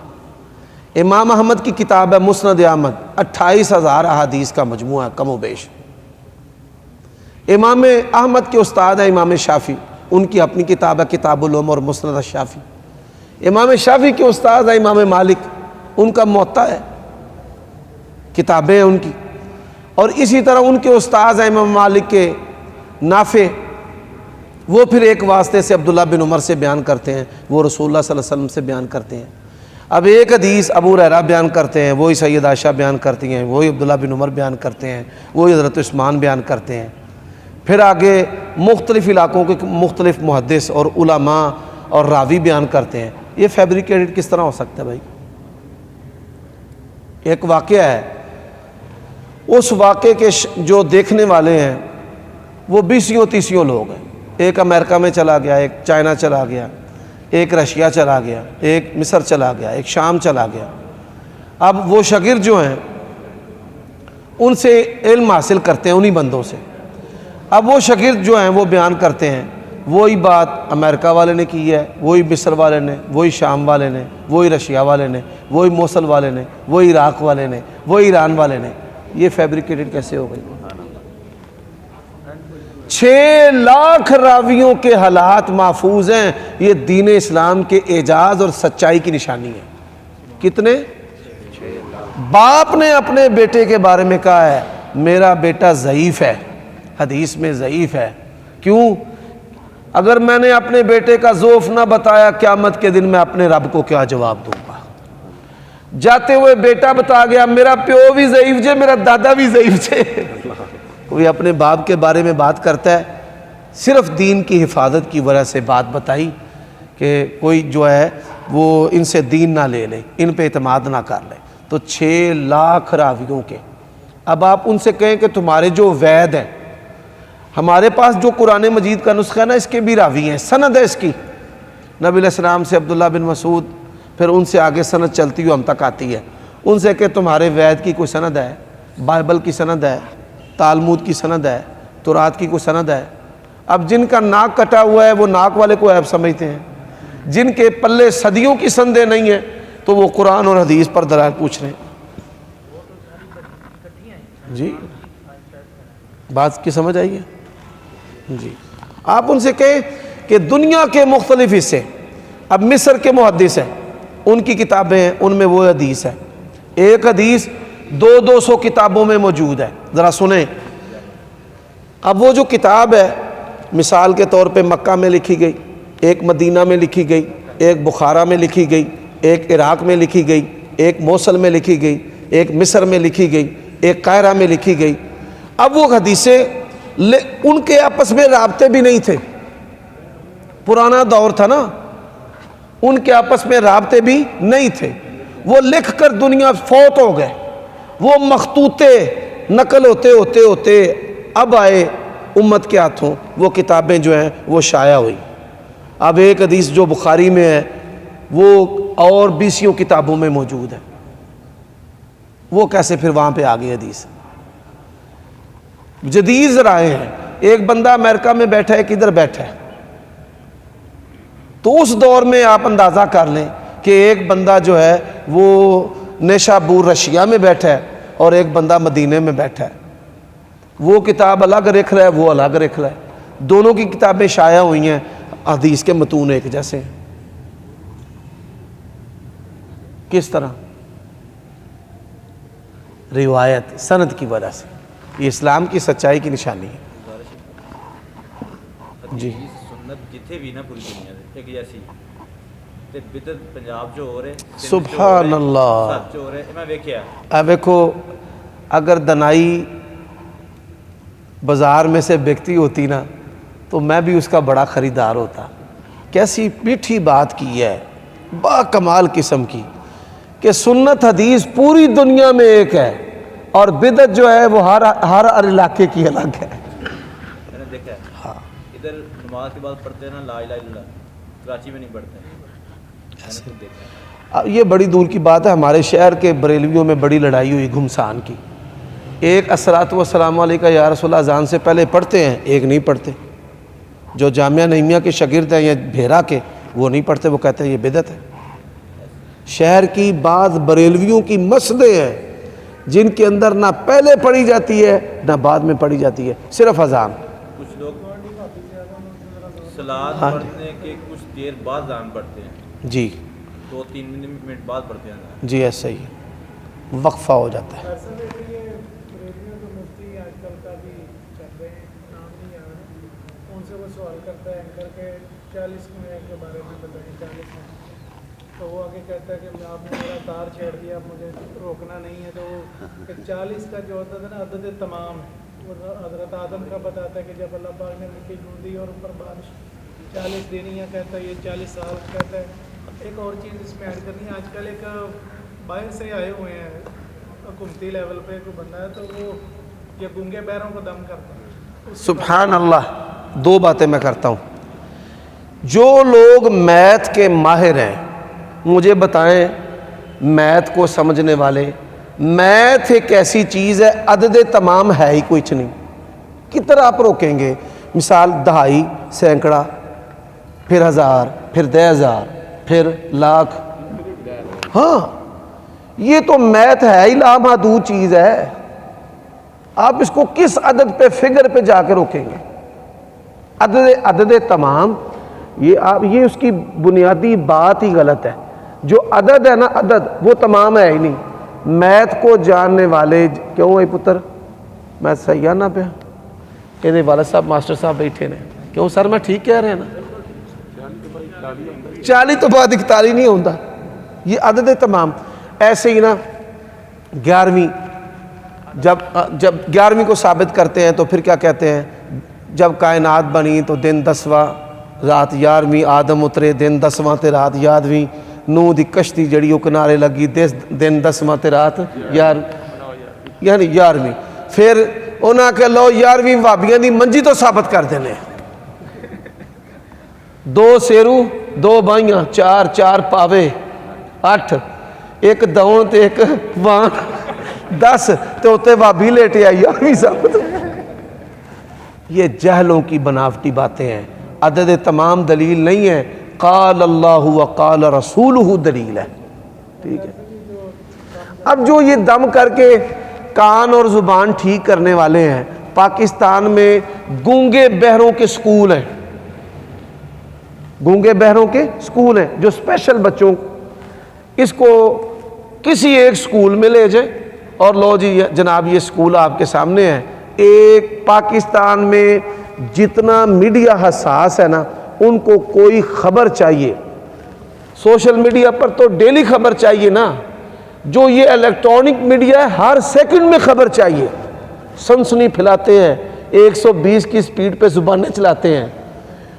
امام احمد کی کتاب ہے مسند احمد، 28,000 احادیث کا مجموعہ ہے کم و بیش۔ امام احمد کے استاد ہے امام شافعی، ان کی اپنی کتاب ہے کتاب العلوم اور مسند الشافعی۔ امام شافعی کے استاد ہے امام مالک، ان کا موطا ہے، کتابیں ہیں ان کی۔ اور اسی طرح ان کے استاد ہیں امام مالک کے نافع، وہ پھر ایک واسطے سے عبداللہ بن عمر سے بیان کرتے ہیں، وہ رسول اللہ صلی اللہ علیہ وسلم سے بیان کرتے ہیں۔ اب ایک حدیث ابو ہریرہ بیان کرتے ہیں، وہی سید عائشہ بیان کرتی ہیں، وہی عبداللہ بن عمر بیان کرتے ہیں، وہی حضرت عثمان بیان کرتے ہیں۔ پھر آگے مختلف علاقوں کے مختلف محدث اور علماء اور راوی بیان کرتے ہیں۔ یہ فیبریکیٹڈ کس طرح ہو سکتا ہے بھائی؟ ایک واقعہ ہے، اس واقعے کے جو دیکھنے والے ہیں وہ 20-30 لوگ ہیں۔ ایک امریکہ میں چلا گیا، ایک چائنا چلا گیا، ایک رشیا چلا گیا، ایک مصر چلا گیا، ایک شام چلا گیا۔ اب وہ شاگرد جو ہیں ان سے علم حاصل کرتے ہیں، انہی بندوں سے۔ اب وہ شاگرد جو ہیں وہ بیان کرتے ہیں، وہی بات امریکہ والے نے کی ہے، وہی مصر والے نے، وہی شام والے نے، وہی رشیا والے نے، وہی موصل والے نے، وہی عراق والے نے، وہی ایران والے نے۔ یہ فیبریکیٹڈ کیسے ہو گئی؟ 6 لاکھ راویوں کے حالات محفوظ ہیں۔ یہ دین اسلام کے اعجاز اور سچائی کی نشانی ہے۔ کتنے؟ باپ نے اپنے بیٹے کے بارے میں کہا ہے میرا بیٹا ضعیف ہے، حدیث میں ضعیف ہے. کیوں؟ اگر میں نے اپنے بیٹے کا ضعف نہ بتایا، قیامت کے دن میں اپنے رب کو کیا جواب دوں گا؟ جاتے ہوئے بیٹا بتا گیا میرا پیو بھی ضعیف جے، میرا دادا بھی ضعیف جے. کوئی اپنے باپ کے بارے میں بات کرتا ہے، صرف دین کی حفاظت کی وجہ سے بات بتائی کہ کوئی جو ہے وہ ان سے دین نہ لے لے، ان پہ اعتماد نہ کر لے. تو 6 لاکھ راویوں کے، اب آپ ان سے کہیں کہ تمہارے جو وید ہیں، ہمارے پاس جو قرآن مجید کا نسخہ ہے نا، اس کے بھی راوی ہیں، سند ہے اس کی، نبی علیہ السلام سے عبداللہ بن مسعود، پھر ان سے آگے سند چلتی ہوئی ہم تک آتی ہے. ان سے کہ تمہارے وید کی کوئی سند ہے، بائبل کی سند ہے، تالمود کی سند ہے، تورات کی کوئی سند ہے؟ اب جن کا ناک کٹا ہوا ہے وہ ناک والے کو عیب سمجھتے ہیں، جن کے پلے صدیوں کی سندیں نہیں ہیں تو وہ قرآن اور حدیث پر دلائل پوچھ رہے ہیں. جی بات کی سمجھ آئی ہے؟ جی آپ ان سے کہیں کہ دنیا کے مختلف حصے، اب مصر کے محدث ہیں، ان کی کتابیں ہیں، ان میں وہ حدیث ہے، ایک حدیث 200 کتابوں میں موجود ہے. ذرا سنیں. اب وہ جو کتاب ہے مثال کے طور پہ مکہ میں لکھی گئی، ایک مدینہ میں لکھی گئی، ایک بخارا میں لکھی گئی، ایک عراق میں لکھی گئی، ایک موصل میں لکھی گئی، ایک مصر میں لکھی گئی، ایک قاہرہ میں لکھی گئی. اب وہ حدیثیں ان کے آپس میں رابطے بھی نہیں تھے، پرانا دور تھا نا، ان کے آپس میں رابطے بھی نہیں تھے. وہ لکھ کر دنیا فوت ہو گئے، وہ مخطوطے نقل ہوتے ہوتے ہوتے اب آئے امت کے ہاتھوں، وہ کتابیں جو ہیں وہ شائع ہوئی. اب ایک حدیث جو بخاری میں ہے وہ اور 20 کتابوں میں موجود ہے، وہ کیسے پھر وہاں پہ آگئی حدیث؟ جدید ذرائع ہیں. ایک بندہ امریکہ میں بیٹھا ہے، کدھر بیٹھا ہے، تو اس دور میں آپ اندازہ کر لیں کہ ایک بندہ جو ہے وہ نیشابور رشیا میں بیٹھا ہے اور ایک بندہ مدینے میں بیٹھا ہے. وہ کتاب الگ لکھ رہا ہے، وہ الگ لکھ رہا ہے، دونوں کی کتابیں شائع ہوئی ہیں، حدیث کے متون ایک جیسے ہیں. کس طرح؟ روایت سند کی وجہ سے. یہ اسلام کی سچائی کی نشانی ہے. جی سنت جتھے بھی نا پوری دنیا دے ایک جیسی تے بدعت پنجاب جو ہو رہے سبحان اللہ. سچ ہو رہے میں ویکھیا. اب دیکھو اگر دنائی بازار میں سے بکتی ہوتی نا تو میں بھی اس کا بڑا خریدار ہوتا. کیسی میٹھی بات کی ہے، با کمال قسم کی، کہ سنت حدیث پوری دنیا میں ایک ہے اور بدعت جو ہے وہ ہر علاقے کی الگ ہے. میں نے دیکھا ہے ہاں ادھر نماز کے بعد پڑھتے ہیں نا لا الہ الا اللہ، کراچی میں نہیں پڑھتے. میں نے خود دیکھا ہے. اب یہ بڑی دور کی بات ہے. ہمارے شہر کے بریلویوں میں بڑی لڑائی ہوئی گھمسان کی. ایک الصلاۃ والسلام علیکہ یا رسول اللہ اذان سے پہلے پڑھتے ہیں، ایک نہیں پڑھتے. جو جامعہ نعیمیہ کے شاگرد ہیں یا بھیرا کے، وہ نہیں پڑھتے، وہ کہتے ہیں یہ بدعت ہے. شہر کی بعض بریلویوں کی مسجدیں ہیں جن کے اندر نہ پہلے پڑھی جاتی ہے نہ بعد میں پڑھی جاتی ہے، صرف اذان. کچھ لوگ صلاۃ پڑھنے کے کچھ دیر بعد اذان پڑھتے ہیں، جی 2-3 منٹ بعد پڑھتے ہیں. جی ایسا ہی وقفہ ہو جاتا ہے. ایسا دیکھیں یہ ریڈیو تو مفتی آج کل کا بھی چل رہے ہیں، نام نہیں یاد ہے، ان سے وہ سوال کرتا ہے اینکر کے 40 منٹ کے بارے میں بتائیں. 40 منٹ تو وہ آگے کہتا ہے کہ آپ نے میرا تار چھیڑ دیا، اب مجھے روکنا نہیں ہے. تو وہ 40 کا جو ہوتا تھا نا عدد تمام ہے، وہ حضرت آدم کا بتاتا ہے کہ جب اللہ پاک نے مٹی ڈھونڈی اور اوپر بارش 40 دینی ہے، کہتا ہے یہ 40 سال کہتا ہے. ایک اور چیز اس میں ایڈ کرنی ہے، آج کل ایک باہر سے آئے ہوئے ہیں حکومتی لیول پہ کوئی بندہ ہے تو وہ یہ گونگے پیروں کو دم کرتا ہے. سبحان اللہ. 2 باتیں میں کرتا ہوں. جو لوگ میتھ کے ماہر ہیں مجھے بتائیں، میتھ کو سمجھنے والے، میتھ ایک ایسی چیز ہے عدد تمام ہے ہی کچھ نہیں. کتنا آپ روکیں گے؟ مثال دہائی، سینکڑا، پھر ہزار، پھر 10,000، پھر لاکھ. ہاں یہ تو میتھ ہے ہی لامحدود چیز ہے. آپ اس کو کس عدد پہ، فگر پہ جا کے روکیں گے؟ عدد تمام یہ اس کی بنیادی بات ہی غلط ہے. جو عدد ہے نا عدد، وہ تمام ہے ہی نہیں. میتھ کو جاننے والے کیوں ہے پتر میں صحیح آ نہ پیا یہ والد صاحب ماسٹر صاحب بیٹھے نے کیوں سر میں ٹھیک کہہ رہے ہیں نا 40 تو بعد 41 نہیں ہوتا یہ عدد تمام ایسے ہی نا 11ویں جب 11ویں کو ثابت کرتے ہیں تو پھر کیا کہتے ہیں جب کائنات بنی تو دن 10واں رات 11ویں آدم اترے دن 10واں تے رات 11ویں نوح دی کشتی جڑی وہ کنارے لگی دن 10واں تے رات 11 یعنی 11ویں پھر انہاں کہ لو 11ویں وابیاں دی منجی تو ثابت کر دینے 2 سیرو 2 بائیاں 4 پاوے 8 ایک دون تے ایک وان 10 تے ہوتے وابی لیٹے آئی 11ویں ثابت یہ جہلوں کی بناوٹی باتیں ہیں عدد تمام دلیل نہیں ہے قال اللہ و قال رسولہ دلیل ہے ٹھیک ہے اب جو یہ دم کر کے کان اور زبان ٹھیک کرنے والے ہیں پاکستان میں گونگے بہروں کے سکول ہیں گونگے بہروں کے سکول ہیں جو اسپیشل بچوں اس کو کسی ایک سکول میں لے جائیں اور لو جی جناب یہ سکول آپ کے سامنے ہے ایک پاکستان میں جتنا میڈیا حساس ہے نا ان کو کوئی خبر چاہیے سوشل میڈیا پر تو ڈیلی خبر چاہیے نا جو یہ الیکٹرانک میڈیا ہے ہر سیکنڈ میں خبر چاہیے سنسنی پھیلاتے ہیں 120 کی سپیڈ پہ زبانیں چلاتے ہیں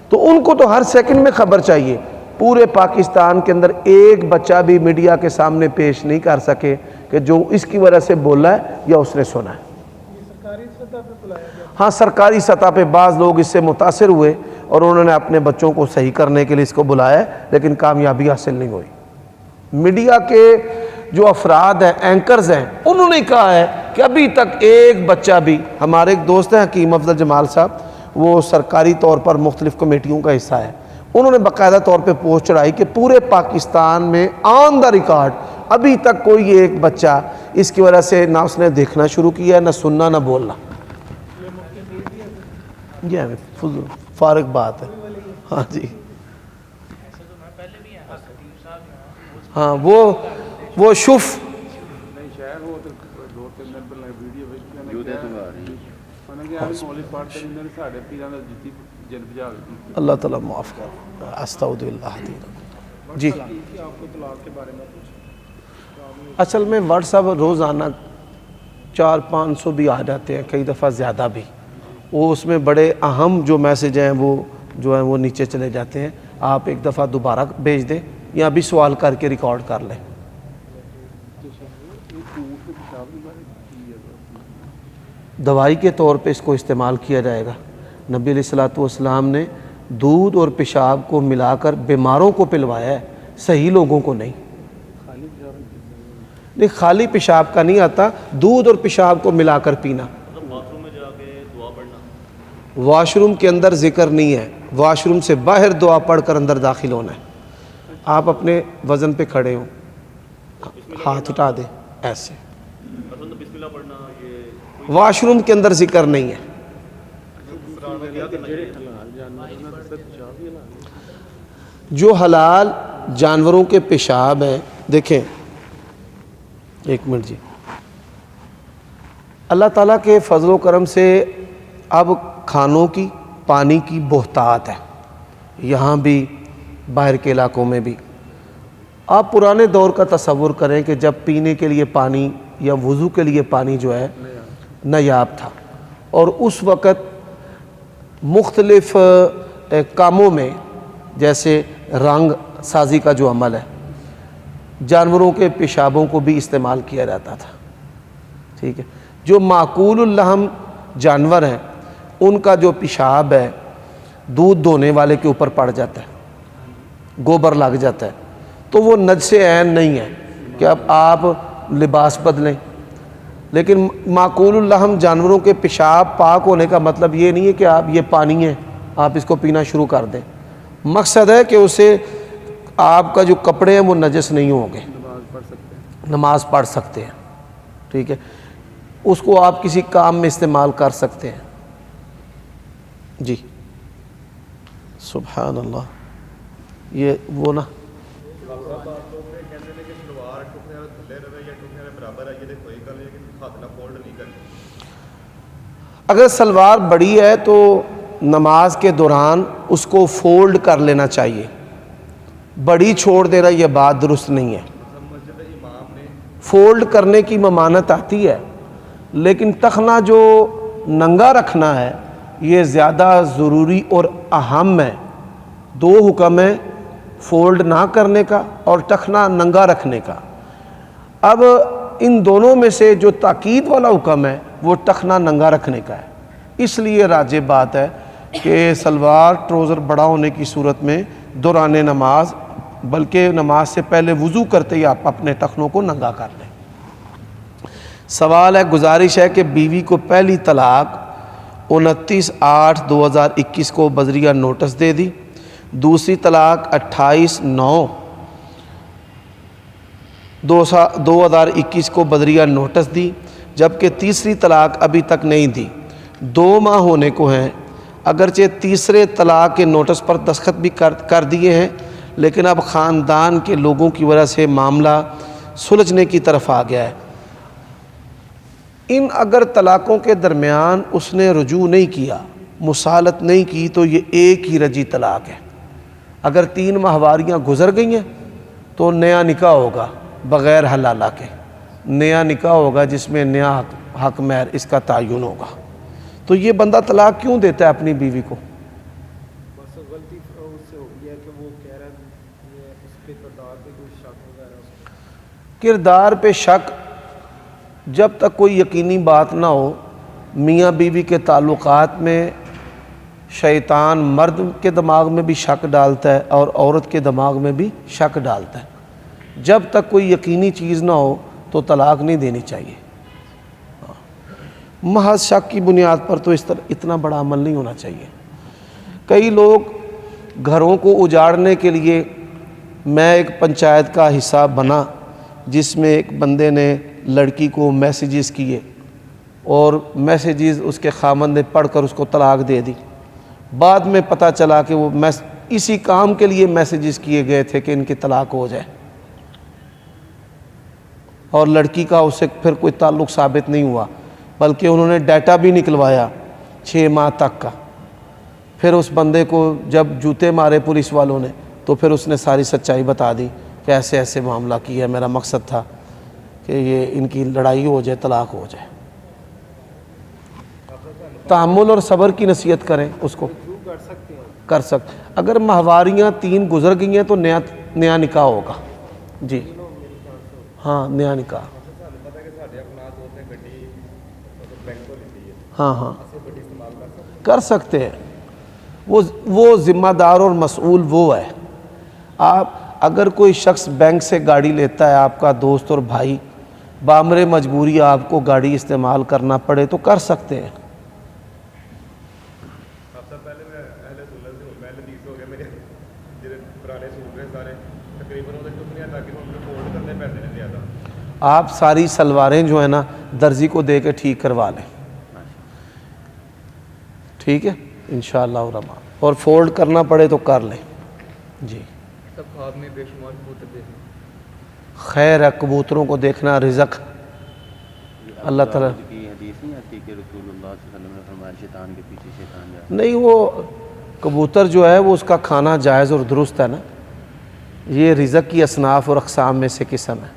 تو ان کو تو ہر سیکنڈ میں خبر چاہیے پورے پاکستان کے اندر ایک بچہ بھی میڈیا کے سامنے پیش نہیں کر سکے کہ جو اس کی وجہ سے بولا ہے یا اس نے سنا ہے ہاں سرکاری سطح پہ بعض لوگ اس سے متاثر ہوئے اور انہوں نے اپنے بچوں کو صحیح کرنے کے لیے اس کو بلایا لیکن کامیابی حاصل نہیں ہوئی میڈیا کے جو افراد ہیں اینکرز ہیں انہوں نے کہا ہے کہ ابھی تک ایک بچہ بھی ہمارے ایک دوست ہیں حکیم افضل جمال صاحب وہ سرکاری طور پر مختلف کمیٹیوں کا حصہ ہے انہوں نے باقاعدہ طور پہ پوسٹ چڑھائی کہ پورے پاکستان میں آن دا ریکارڈ ابھی تک کوئی ایک بچہ اس کی وجہ سے نہ اس نے دیکھنا شروع کیا نہ سننا نہ بولنا یہ فارغ بات ہے ہاں جی ہاں وہ شف اللہ تعالیٰ معاف کر استغفر اللہ جی اصل میں واٹس ایپ روزانہ 400-500 بھی آ جاتے ہیں کئی دفعہ زیادہ بھی وہ اس میں بڑے اہم جو میسج ہیں وہ جو ہیں وہ نیچے چلے جاتے ہیں آپ ایک دفعہ دوبارہ بھیج دیں یا ابھی سوال کر کے ریکارڈ کر لیں دوائی کے طور پہ اس کو استعمال کیا جائے گا نبی علیہ الصلوۃ والسلام نے دودھ اور پیشاب کو ملا کر بیماروں کو پلوایا ہے صحیح لوگوں کو نہیں خالی پیشاب کا نہیں آتا دودھ اور پیشاب کو ملا کر پینا واش روم کے اندر ذکر نہیں ہے واش روم سے باہر دعا پڑھ کر اندر داخل ہونا ہے آپ اپنے وزن پہ کھڑے ہوں ہاتھ اٹھا دیں ایسے واش روم کے اندر ذکر نہیں ہے جو حلال جانوروں کے پیشاب ہیں دیکھیں ایک منٹ جی اللہ تعالیٰ کے فضل و کرم سے اب کھانوں کی پانی کی بہتات ہے یہاں بھی باہر کے علاقوں میں بھی آپ پرانے دور کا تصور کریں کہ جب پینے کے لیے پانی یا وضو کے لیے پانی جو ہے نایاب تھا اور اس وقت مختلف کاموں میں جیسے رنگ سازی کا جو عمل ہے جانوروں کے پیشابوں کو بھی استعمال کیا جاتا تھا ٹھیک ہے جو معقول اللحم جانور ہیں ان کا جو پیشاب ہے دودھ دھونے والے کے اوپر پڑ جاتا ہے گوبر لگ جاتا ہے تو وہ نجس عین نہیں ہے کہ اب آپ لباس بدلیں لیکن معقول اللحم جانوروں کے پیشاب پاک ہونے کا مطلب یہ نہیں ہے کہ آپ یہ پانی ہے آپ اس کو پینا شروع کر دیں مقصد ہے کہ اسے آپ کا جو کپڑے ہیں وہ نجس نہیں ہوں گے نماز پڑھ سکتے ہیں ٹھیک ہے اس کو آپ کسی کام میں استعمال کر سکتے ہیں جی سبحان اللہ یہ وہ نا اگر سلوار بڑی ہے تو نماز کے دوران اس کو فولڈ کر لینا چاہیے، بڑی چھوڑ دینا یہ بات درست نہیں ہے۔ مسجد امام نے فولڈ کرنے کی ممانت آتی ہے، لیکن ٹخنا جو ننگا رکھنا ہے یہ زیادہ ضروری اور اہم ہے۔ دو حکم ہیں، فولڈ نہ کرنے کا اور ٹخنا ننگا رکھنے کا۔ اب ان دونوں میں سے جو تاکید والا حکم ہے وہ ٹخنا ننگا رکھنے کا ہے، اس لیے راجح بات ہے کہ سلوار ٹروزر بڑا ہونے کی صورت میں دوران نماز، بلکہ نماز سے پہلے وضو کرتے ہی آپ اپنے ٹخنوں کو ننگا کر لیں۔ سوال ہے، گزارش ہے کہ بیوی کو پہلی طلاق 29/8/2021 کو بذریعہ نوٹس دے دی، دوسری طلاق 28/9/2021 کو بذریعہ نوٹس دی، جبکہ تیسری طلاق ابھی تک نہیں دی۔ 2 ماہ ہونے کو ہیں، اگرچہ تیسرے طلاق کے نوٹس پر دستخط بھی کر دیے ہیں، لیکن اب خاندان کے لوگوں کی وجہ سے معاملہ سلجھنے کی طرف آ گیا ہے۔ ان اگر طلاقوں کے درمیان اس نے رجوع نہیں کیا، مصالحت نہیں کی، تو یہ ایک ہی رجی طلاق ہے۔ اگر 3 ماہواریاں گزر گئی ہیں تو نیا نکاح ہوگا بغیر حلالہ کے، نیا نکاح ہوگا جس میں نیا حق مہر اس کا تعین ہوگا۔ تو یہ بندہ طلاق کیوں دیتا ہے اپنی بیوی کو؟ بس غلطی اس سے ہو گئی ہے کہ وہ کہہ رہا ہے یہ اس کے کردار پہ کوئی شک وغیرہ اس کو۔ کردار پہ شک جب تک کوئی یقینی بات نہ ہو، میاں بیوی کے تعلقات میں شیطان مرد کے دماغ میں بھی شک ڈالتا ہے اور عورت کے دماغ میں بھی شک ڈالتا ہے۔ جب تک کوئی یقینی چیز نہ ہو تو طلاق نہیں دینی چاہیے۔ محض شک کی بنیاد پر تو اس طرح اتنا بڑا عمل نہیں ہونا چاہیے۔ کئی لوگ گھروں کو اجاڑنے کے لیے، میں ایک پنچایت کا حصہ بنا جس میں ایک بندے نے لڑکی کو میسیجز کیے اور میسیجز اس کے خامند نے پڑھ کر اس کو طلاق دے دی۔ بعد میں پتہ چلا کہ وہ اسی کام کے لیے میسیجز کیے گئے تھے کہ ان کی طلاق ہو جائے، اور لڑکی کا اس سے پھر کوئی تعلق ثابت نہیں ہوا، بلکہ انہوں نے ڈیٹا بھی نکلوایا 6 ماہ تک کا۔ پھر اس بندے کو جب جوتے مارے پولیس والوں نے تو پھر اس نے ساری سچائی بتا دی کہ ایسے ایسے معاملہ کیا، میرا مقصد تھا کہ یہ ان کی لڑائی ہو جائے، طلاق ہو جائے۔ تحمل اور صبر کی نصیحت کریں اس کو، کر سکتے۔ اگر ماہواریاں 3 گزر گئی ہیں تو نیا نکاح ہوگا۔ جی ہاں، نیا نکاح۔ ہاں ہاں کر سکتے ہیں، وہ ذمہ دار اور مسئول وہ ہے۔ آپ اگر کوئی شخص بینک سے گاڑی لیتا ہے، آپ کا دوست اور بھائی، بامر مجبوری آپ کو گاڑی استعمال کرنا پڑے تو کر سکتے ہیں۔ آپ ساری سلواریں جو ہیں نا درزی کو دے کے ٹھیک کروا لیں، ٹھیک ہے انشاءاللہ الرحمن، اور فولڈ کرنا پڑے تو کر لیں۔ جی خواب میں بے شمار کبوتر دیکھنا، خیر ہے، کبوتروں کو دیکھنا رزق اللہ تعالیٰ کی حدیث نہیں آتی کہ رسول اللہ صلی اللہ علیہ وسلم نے فرمایا شیطان کے پیچھے شیطان جائے؟ نہیں، وہ کبوتر جو ہے وہ اس کا کھانا جائز اور درست ہے نا، یہ رزق کی اصناف اور اقسام میں سے قسم ہے۔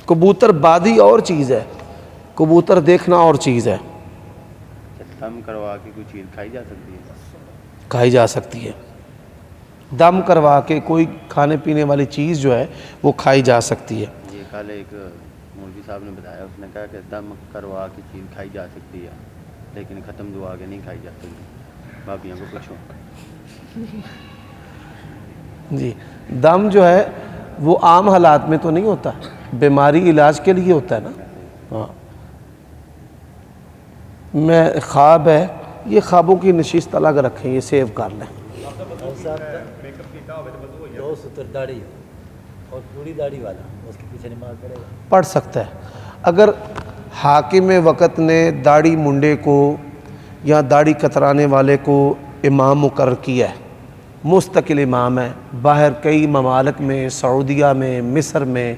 کبوتر بادی اور چیز ہے، کبوتر دیکھنا اور چیز ہے۔ دم کروا کے کوئی چیز کھائی جا سکتی ہے؟ کھائی جا سکتی ہے، دم کروا کے کوئی کھانے پینے والی چیز جو ہے وہ کھائی جا سکتی ہے۔ یہ کل ایک مولوی صاحب نے بتایا، اس نے کہا کہ دم کروا کے چیز کھائی جا سکتی ہے لیکن ختم دعا کے نہیں کھائی جا سکتی۔ بھابھیوں کو پوچھو۔ جی دم جو ہے وہ عام حالات میں تو نہیں ہوتا، بیماری علاج کے لیے ہوتا ہے نا۔ ہاں، میں خواب ہے، یہ خوابوں کی نشست الگ رکھیں، یہ سیو کر لیں۔ دو ستر داڑھی اور پوری داڑھی والا اس کے پیچھے نماز پڑھے گا، پڑھ سکتا ہے۔ اگر حاکم وقت نے داڑھی منڈے کو یا داڑھی کترانے والے کو امام مقرر کیا ہے، مستقل امام ہے، باہر کئی ممالک میں، سعودیہ میں، مصر میں،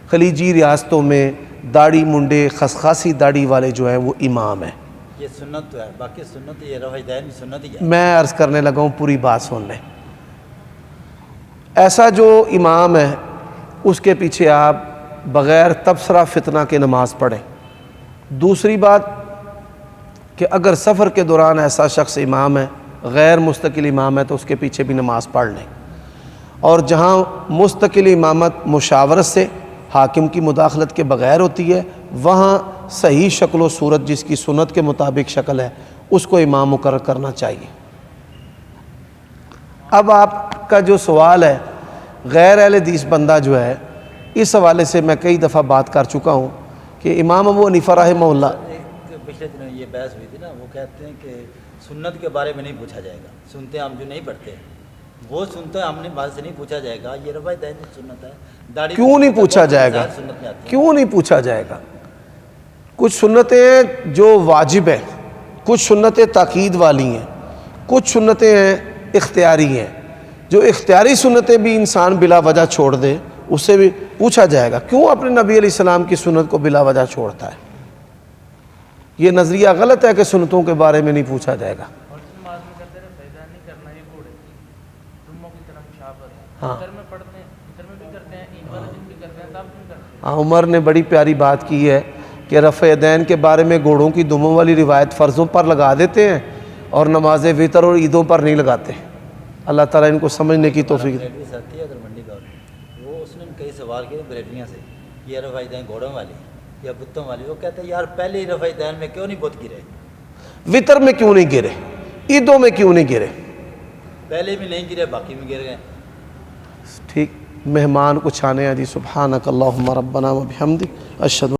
خلیجی ریاستوں میں داڑھی منڈے خسخاسی داڑھی والے جو ہیں وہ امام ہیں. یہ سنت تو ہے، باقی سنت یہ رفع دین بھی سنت ہی ہے. میں عرض کرنے لگا ہوں، پوری بات سن لیں. ایسا جو امام ہے اس کے پیچھے آپ بغیر تبصرہ فتنہ کے نماز پڑھیں. دوسری بات کہ اگر سفر کے دوران ایسا شخص امام ہے، غیر مستقل امام ہے، تو اس کے پیچھے بھی نماز پڑھ لیں. اور جہاں مستقل امامت مشاورت سے حاکم کی مداخلت کے بغیر ہوتی ہے، وہاں صحیح شکل و صورت جس کی سنت کے مطابق شکل ہے اس کو امام مقرر کرنا چاہیے. اب آپ کا جو سوال ہے غیر اہل حدیث بندہ جو ہے، اس حوالے سے میں کئی دفعہ بات کر چکا ہوں کہ امام ابو حنیفہ رحمہ اللہ، ایک پچھلے دنوں یہ بحث ہوئی تھی نا، وہ کہتے ہیں کہ سنت کے بارے میں نہیں پوچھا جائے گا. سنتے ہم جو نہیں پڑھتے وہ سنتے ہم نے بات سے نہیں پوچھا جائے گا یہ رفع دین سنت ہے. داڑھی کیوں نہیں پوچھا جائے گا؟ سنت میں آتی ہے. کیوں نہیں پوچھا جائے گا؟ کچھ سنتیں جو واجب ہیں، کچھ سنتیں تاکید والی ہیں، کچھ سنتیں ہیں اختیاری ہیں. جو اختیاری سنتیں بھی انسان بلا وجہ چھوڑ دے اس سے بھی پوچھا جائے گا. کیوں اپنے نبی علیہ السلام کی سنت کو بلا وجہ چھوڑتا ہے؟ یہ نظریہ غلط ہے کہ سنتوں کے بارے میں نہیں پوچھا جائے گا. ہاں ہاں، عمر نے بڑی پیاری بات کی ہے کہ رفع دین کے بارے میں گھوڑوں کی دموں والی روایت فرضوں پر لگا دیتے ہیں اور نماز وتر اور عیدوں پر نہیں لگاتے. اللہ تعالیٰ ان کو سمجھنے کی توفیق دے. بریلوی ساتھی ہے اگر منڈی کا وہ اس نے کئی سوال کیے بریلویوں سے، یہ رفع دین گھوڑوں والی یا بتوں والی. وہ کہتے ہیں یار پہلے ہی رفع دین میں کیوں نہیں بت گرے؟ وتر میں کیوں نہیں گرے؟ عیدوں میں کیوں نہیں گرے؟ پہلے بھی نہیں گرے، باقی میں گر گئے. ٹھیک، مہمان کچھ آنے ہیں جی. سبحانک اللہم ربنا و بحمدک اشہد